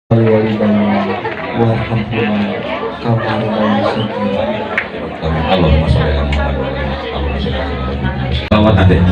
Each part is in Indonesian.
Walidayna warhamhuma kama rabbayani Amin. Allahumma sholli ala Muhammad wa ala ali Muhammad. Allahumma sholli ala Muhammad. Selamat Ade.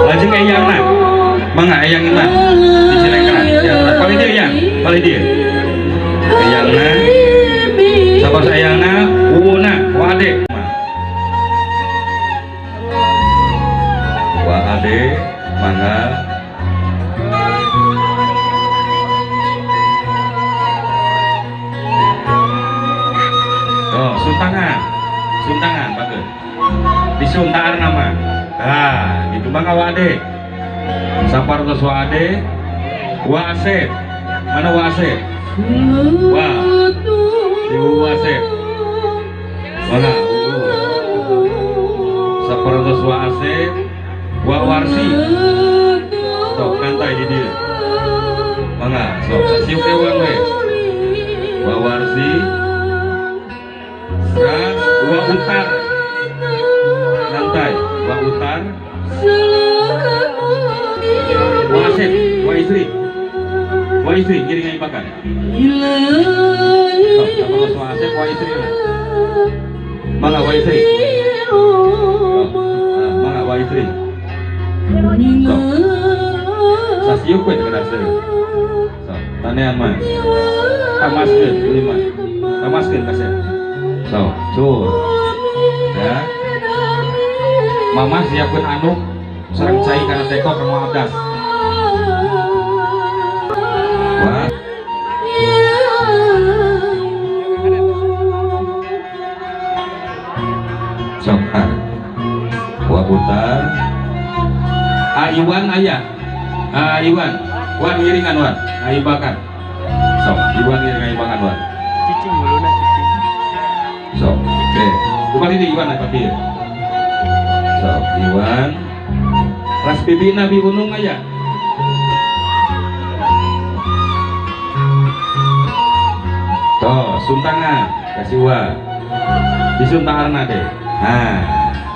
Lajeng eyang nak, mangga eyang ina, dijelekkan, paling dia eyang, paling dia. Eyang nak, sabar eyang nak, uuna, wade, wade, mangga. Oh, suntangan, bagus. Disuntar nama. Nah, gitu bang wade. Sapar terus wade. Wa asep. Mana wa asep? Wa. Ibu wa asep. Mana? Sapar terus wa asep. Wa warsi. Sok kantai di dia. Mana? Sok siuk ewan we. Wa warsi. Ras wa utar. Lantai, wa utar, wa asep, wa istri, giring ibakan. Kalau wa asep, wa istri lah. Mangga wa istri. Mangga wa istri. Sasiuk kue terkena ser. Tanean mah. Tamaskeun, lima. Tamaskeun kasih. So, cur. Ya. Mama siapkan anu sareng cai karena teko kamu abdas. Wah. Sokar. Wa utar. Iwan ayah. Iwan. Wan ngiringan wan. Ibakan. Sok, Iwan ngiringan ibakan wan. Cicing dulu na cicing. Sok. Oke. Bukan ini Iwan apa dia? So, Iwan ras bibi Nabi Unung aja. Tuh, suntangan kasih wa. Disuntangan deh. Nah,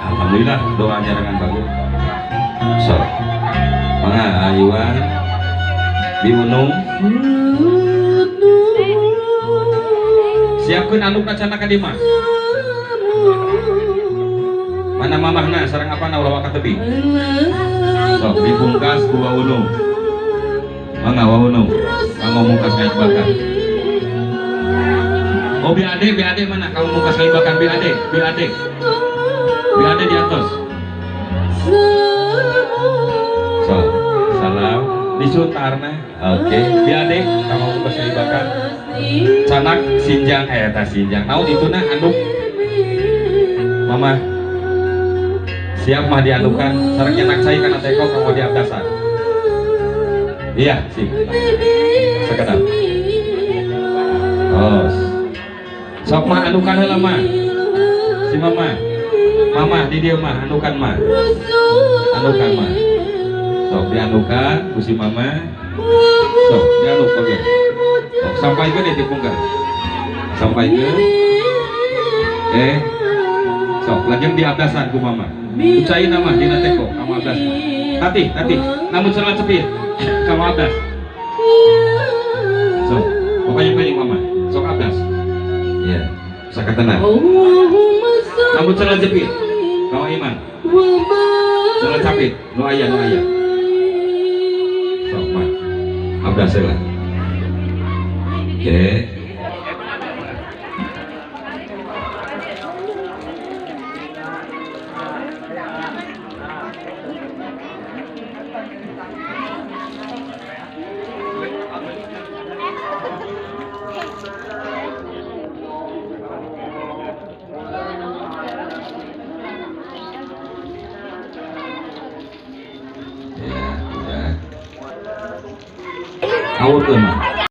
alhamdulillah doanya dengan bagus. So, mana Iwan di Unung siapkan anu kacana kadima. Mana mamahna sareng apa na ulah ka tebi. Sok dibungkas ku waunung. Mangga waunung. Kamu mungkas kayak bakar. Oh BAD mana? Kamu mungkas kayak bakar BAD di atas. Sok salam disuntarna. Oke, BAD kamu mungkas kayak bakar. Canak sinjang tas sinjang. Naon ituna anduk. Mama siap mah dianukan sareng nyenak cai kana teko kamu di abdasan. Iya sih sekedap sok mah anukan heula mah si mama di dia mah anukan mah sok dianukan ku si mama sok dianuk oke sok sampai ke di punggar sampai ke sok lajeng diabdasan ku mama ucain nama dina teko kamu abdas tati namun salat cepit kamu abdas sok pokoknya paling mama sok abdas ya sakatana namun salat cepit kamu iman salat cepit nu aya sok mah abdas lah oke. Awur mah